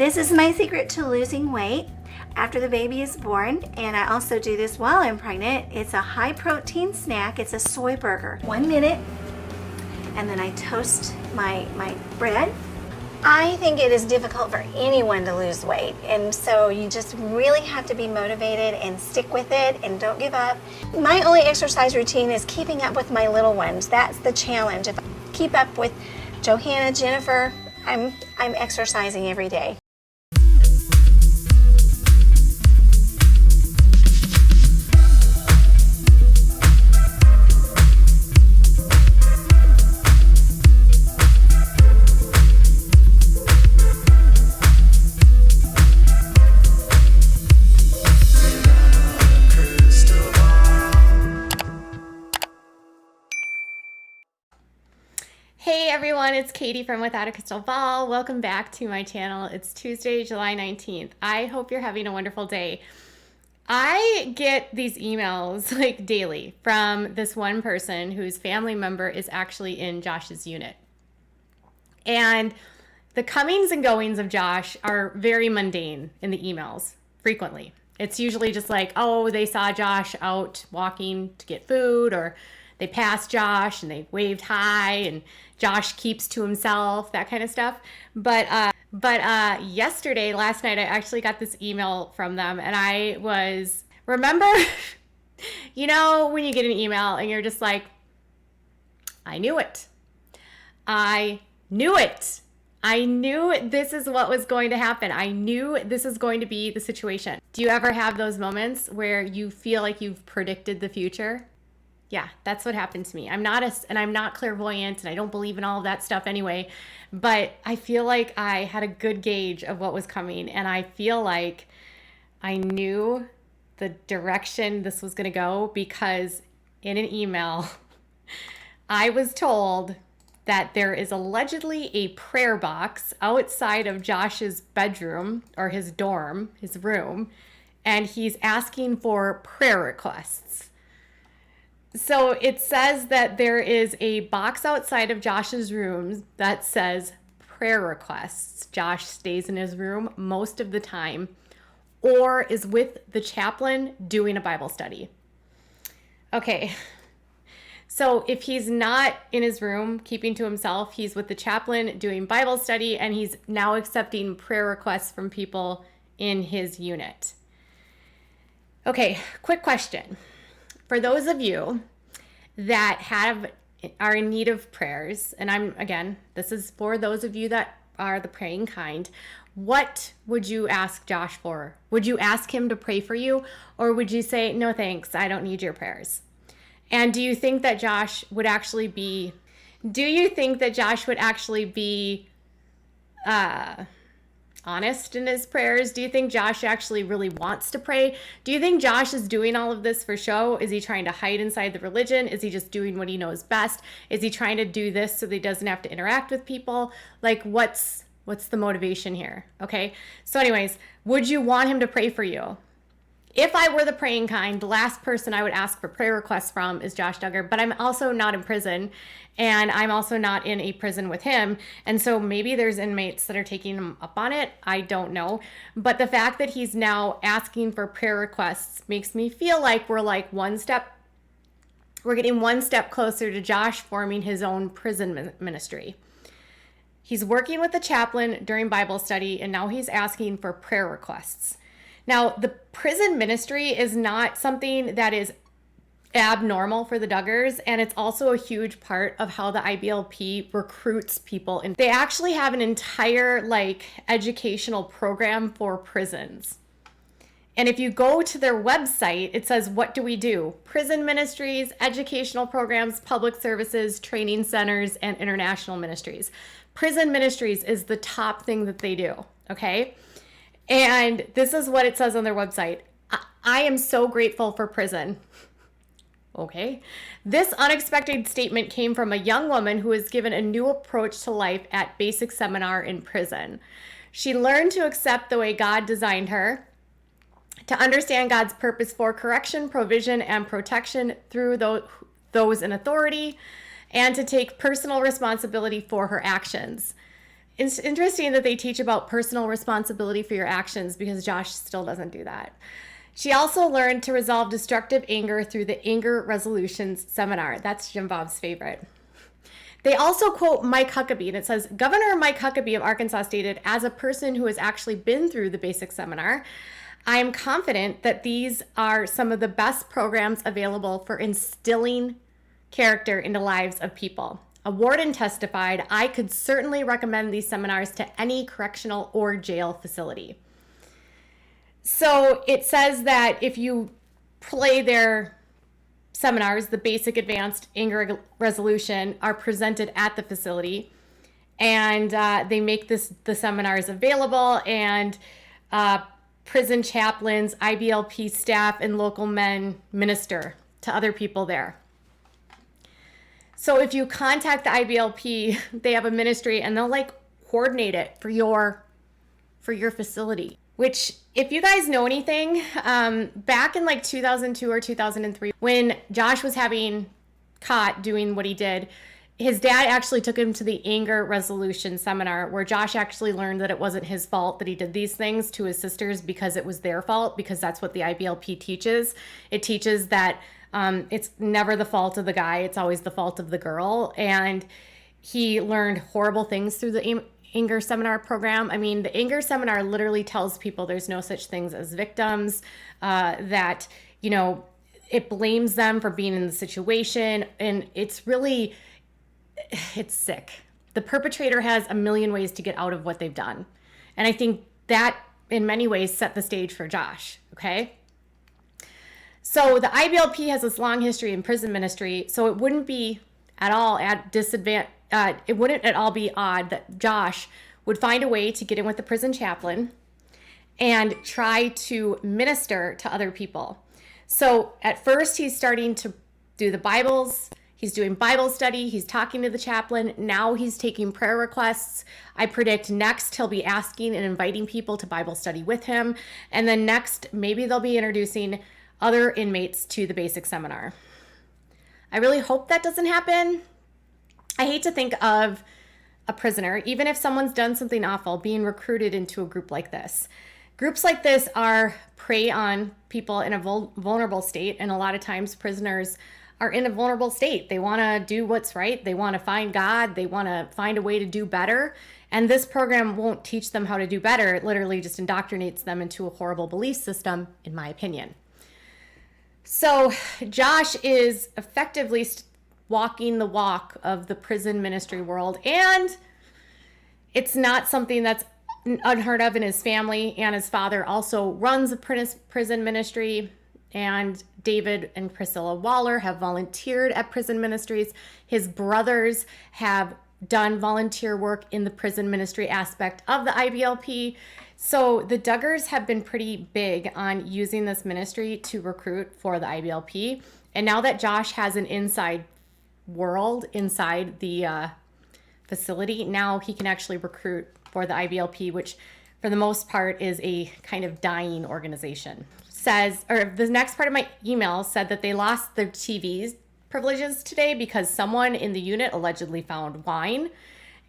This is my secret to losing weight after the baby is born, and I also do this while I'm pregnant. It's a high protein snack. It's a soy burger. 1 minute, and then I toast my bread. I think it is difficult for anyone to lose weight, and so you just really have to be motivated and stick with it and don't give up. My only exercise routine is keeping up with my little ones. That's the challenge. If I keep up with Johanna, Jennifer, I'm exercising every day. Hey everyone, it's Katie from Without a Crystal Ball. Welcome back to my channel. It's Tuesday, July 19th. I hope you're having a wonderful day. I get these emails like daily from this one person whose family member is actually in Josh's unit. And the comings and goings of Josh are very mundane in the emails, frequently. It's usually just like, oh, they saw Josh out walking to get food, or they passed Josh and they waved hi and Josh keeps to himself, that kind of stuff. But last night, I actually got this email from them, and I was, remember, you know, when you get an email and you're just like, I knew it. I knew it. I knew this is what was going to happen. I knew this is going to be the situation. Do you ever have those moments where you feel like you've predicted the future? Yeah, that's what happened to me. I'm not clairvoyant, and I don't believe in all of that stuff anyway, but I feel like I had a good gauge of what was coming, and I feel like I knew the direction this was going to go because in an email, I was told that there is allegedly a prayer box outside of Josh's bedroom or his dorm, his room, and he's asking for prayer requests. So it says that there is a box outside of Josh's room that says prayer requests. Josh stays in his room most of the time or is with the chaplain doing a Bible study. Okay, so if he's not in his room keeping to himself, he's with the chaplain doing Bible study, and he's now accepting prayer requests from people in his unit. Okay, quick question. For those of you that are in need of prayers, and this is for those of you that are the praying kind, what would you ask Josh for? Would you ask him to pray for you, or would you say, no thanks, I don't need your prayers? And do you think that Josh would actually be honest in his prayers? Do you think Josh actually really wants to pray? Do you think Josh is doing all of this for show? Is he trying to hide inside the religion? Is he just doing what he knows best? Is he trying to do this so that he doesn't have to interact with people? Like, what's the motivation here? Okay, so anyways, would you want him to pray for you? If I were the praying kind, the last person I would ask for prayer requests from is Josh Duggar, but I'm also not in prison, and I'm also not in a prison with him, and so maybe there's inmates that are taking him up on it. I don't know, but the fact that he's now asking for prayer requests makes me feel like we're getting one step closer to Josh forming his own prison ministry. He's working with the chaplain during Bible study, and now he's asking for prayer requests. Now, the prison ministry is not something that is abnormal for the Duggars, and it's also a huge part of how the IBLP recruits people. And they actually have an entire educational program for prisons. And if you go to their website, it says, what do we do? Prison ministries, educational programs, public services, training centers, and international ministries. Prison ministries is the top thing that they do, okay? And this is what it says on their website. I am so grateful for prison. Okay. This unexpected statement came from a young woman who was given a new approach to life at basic seminar in prison. She learned to accept the way God designed her, to understand God's purpose for correction, provision, and protection through those in authority, and to take personal responsibility for her actions. it's interesting that they teach about personal responsibility for your actions because Josh still doesn't do that. She also learned to resolve destructive anger through the Anger Resolutions Seminar. That's Jim Bob's favorite. They also quote Mike Huckabee, and it says, Governor Mike Huckabee of Arkansas stated, as a person who has actually been through the basic seminar, I am confident that these are some of the best programs available for instilling character into lives of people. A warden testified, I could certainly recommend these seminars to any correctional or jail facility. So it says that if you play their seminars, the basic, advanced, anger resolution are presented at the facility, and they make the seminars available, and prison chaplains, IBLP staff, and local men minister to other people there. So if you contact the IBLP, they have a ministry and they'll like coordinate it for your facility. Which, if you guys know anything, back in like 2002 or 2003, when Josh was caught doing what he did, his dad actually took him to the Anger Resolution Seminar, where Josh actually learned that it wasn't his fault that he did these things to his sisters because it was their fault, because that's what the IBLP teaches. It teaches that it's never the fault of the guy, it's always the fault of the girl. And he learned horrible things through the Anger Seminar program. I mean, the Anger Seminar literally tells people there's no such things as victims, that, you know, it blames them for being in the situation. And it's sick. The perpetrator has a million ways to get out of what they've done. And I think that in many ways set the stage for Josh, okay? So the IBLP has this long history in prison ministry, so it wouldn't be at all it wouldn't at all be odd that Josh would find a way to get in with the prison chaplain and try to minister to other people. So at first he's starting to do the Bibles, he's doing Bible study, he's talking to the chaplain, now he's taking prayer requests. I predict next he'll be asking and inviting people to Bible study with him, and then next maybe they'll be introducing other inmates to the basic seminar. I really hope that doesn't happen. I hate to think of a prisoner, even if someone's done something awful, being recruited into a group like this. Groups like this prey on people in a vulnerable state, and a lot of times prisoners are in a vulnerable state. They want to do what's right. They want to find God. They want to find a way to do better. And this program won't teach them how to do better. It literally just indoctrinates them into a horrible belief system, in my opinion. So Josh is effectively walking the walk of the prison ministry world, and it's not something that's unheard of in his family. And his father also runs a prison ministry, and David and Priscilla Waller have volunteered at prison ministries. His brothers have done volunteer work in the prison ministry aspect of the IBLP. So the Duggars have been pretty big on using this ministry to recruit for the IBLP. And now that Josh has an inside world inside the facility, now he can actually recruit for the IBLP, which for the most part is a kind of dying organization. The next part of my email said that they lost their TV privileges today because someone in the unit allegedly found wine,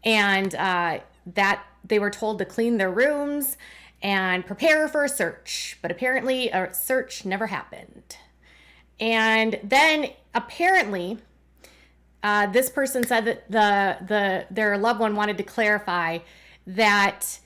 and that they were told to clean their rooms and prepare for a search, but apparently a search never happened. And then apparently this person said that their loved one wanted to clarify that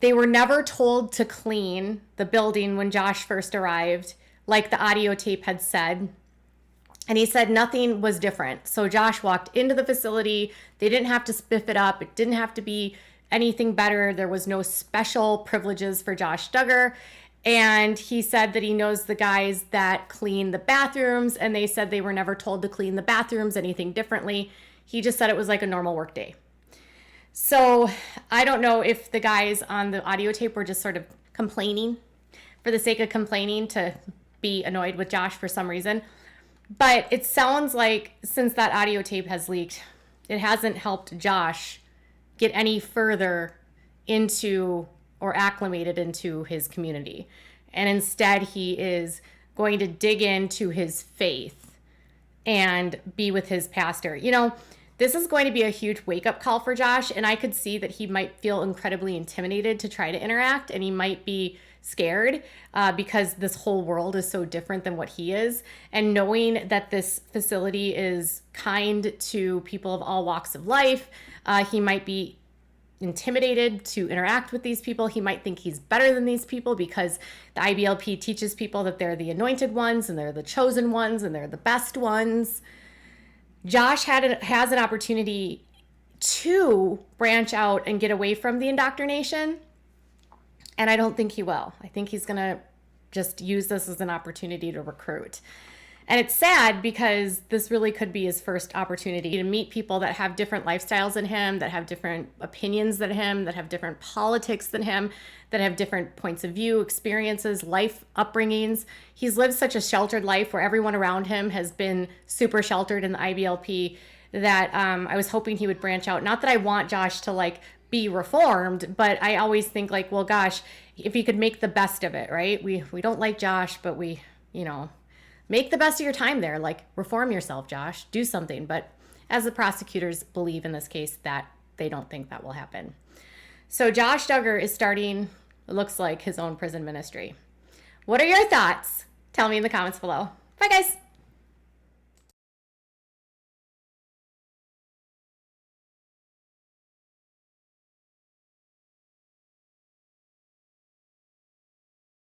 they were never told to clean the building when Josh first arrived, like the audio tape had said. And he said nothing was different. So Josh walked into the facility. They didn't have to spiff it up. It didn't have to be anything better. There was no special privileges for Josh Duggar. And he said that he knows the guys that clean the bathrooms, and they said they were never told to clean the bathrooms anything differently. He just said it was like a normal work day. So I don't know if the guys on the audio tape were just sort of complaining for the sake of complaining to be annoyed with Josh for some reason. But it sounds like since that audio tape has leaked, it hasn't helped Josh get any further into or acclimated into his community. And instead, he is going to dig into his faith and be with his pastor. You know, This is going to be a huge wake-up call for Josh, and I could see that he might feel incredibly intimidated to try to interact, and he might be scared because this whole world is so different than what he is. And knowing that this facility is kind to people of all walks of life, he might be intimidated to interact with these people. He might think he's better than these people because the IBLP teaches people that they're the anointed ones and they're the chosen ones and they're the best ones. Josh has an opportunity to branch out and get away from the indoctrination, and I don't think he will. I think he's going to just use this as an opportunity to recruit. And it's sad because this really could be his first opportunity to meet people that have different lifestyles than him, that have different opinions than him, that have different politics than him, that have different points of view, experiences, life upbringings. He's lived such a sheltered life where everyone around him has been super sheltered in the IBLP that I was hoping he would branch out. Not that I want Josh to like be reformed, but I always think like, well, gosh, if he could make the best of it, right? We don't like Josh, but we, make the best of your time there. Like, reform yourself, Josh. Do something. But as the prosecutors believe in this case that they don't think that will happen. So Josh Duggar is starting, it looks like, his own prison ministry. What are your thoughts? Tell me in the comments below. Bye, guys.